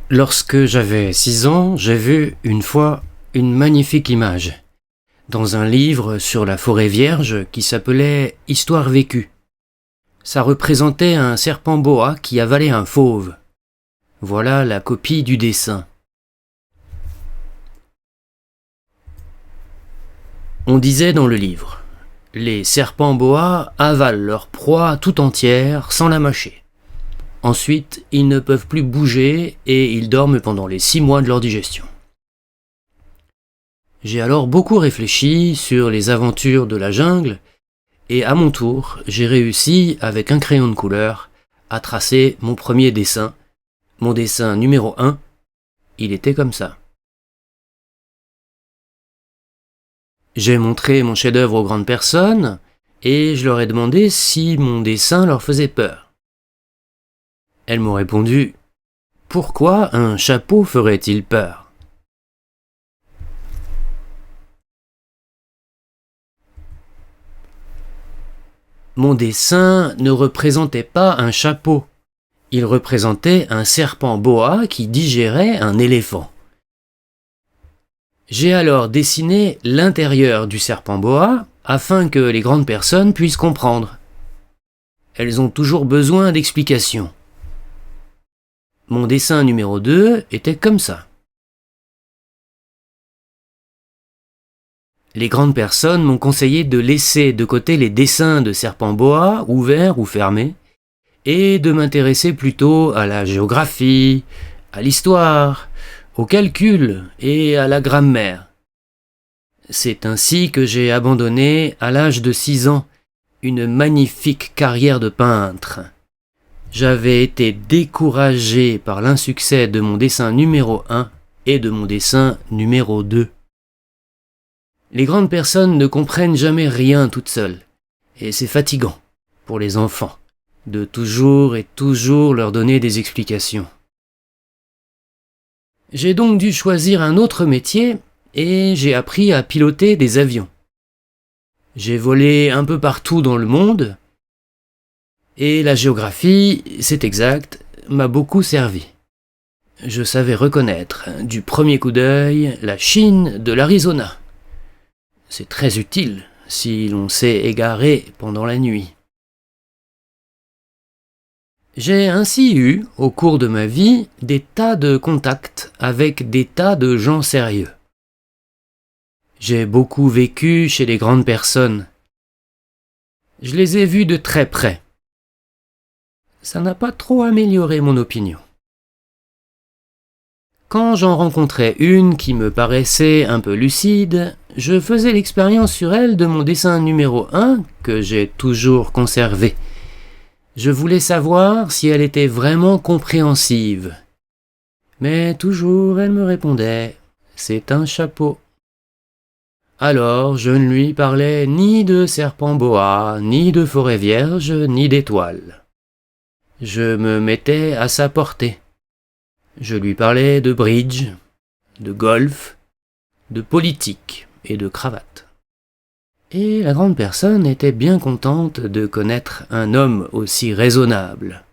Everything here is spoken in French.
Lorsque j'avais 6 ans, j'ai vu une fois une magnifique image dans un livre sur la forêt vierge qui s'appelait Histoire vécue. Ça représentait un serpent boa qui avalait un fauve. Voilà la copie du dessin. On disait dans le livre, les serpents boa avalent leur proie tout entière sans la mâcher. Ensuite, ils ne peuvent plus bouger et ils dorment pendant les 6 mois de leur digestion. J'ai alors beaucoup réfléchi sur les aventures de la jungle et à mon tour, j'ai réussi, avec un crayon de couleur, à tracer mon premier dessin. Mon dessin numéro 1, il était comme ça. J'ai montré mon chef-d'œuvre aux grandes personnes et je leur ai demandé si mon dessin leur faisait peur. Elles m'ont répondu « Pourquoi un chapeau ferait-il peur ?» Mon dessin ne représentait pas un chapeau. Il représentait un serpent boa qui digérait un éléphant. J'ai alors dessiné l'intérieur du serpent boa afin que les grandes personnes puissent comprendre. Elles ont toujours besoin d'explications. Mon dessin numéro 2 était comme ça. Les grandes personnes m'ont conseillé de laisser de côté les dessins de serpents boa, ouverts ou fermés, et de m'intéresser plutôt à la géographie, à l'histoire, au calcul et à la grammaire. C'est ainsi que j'ai abandonné, à l'âge de 6 ans, une magnifique carrière de peintre. J'avais été découragé par l'insuccès de mon dessin numéro 1 et de mon dessin numéro 2. Les grandes personnes ne comprennent jamais rien toutes seules, et c'est fatigant pour les enfants de toujours et toujours leur donner des explications. J'ai donc dû choisir un autre métier et j'ai appris à piloter des avions. J'ai volé un peu partout dans le monde et la géographie, c'est exact, m'a beaucoup servi. Je savais reconnaître du premier coup d'œil la Chine de l'Arizona. C'est très utile si l'on s'est égaré pendant la nuit. J'ai ainsi eu, au cours de ma vie, des tas de contacts avec des tas de gens sérieux. J'ai beaucoup vécu chez les grandes personnes. Je les ai vus de très près. Ça n'a pas trop amélioré mon opinion. Quand j'en rencontrais une qui me paraissait un peu lucide, je faisais l'expérience sur elle de mon dessin numéro 1 que j'ai toujours conservé. Je voulais savoir si elle était vraiment compréhensive. Mais toujours elle me répondait « C'est un chapeau ». Alors je ne lui parlais ni de serpent boa, ni de forêt vierge, ni d'étoiles. Je me mettais à sa portée. Je lui parlais de bridge, de golf, de politique et de cravate. Et la grande personne était bien contente de connaître un homme aussi raisonnable.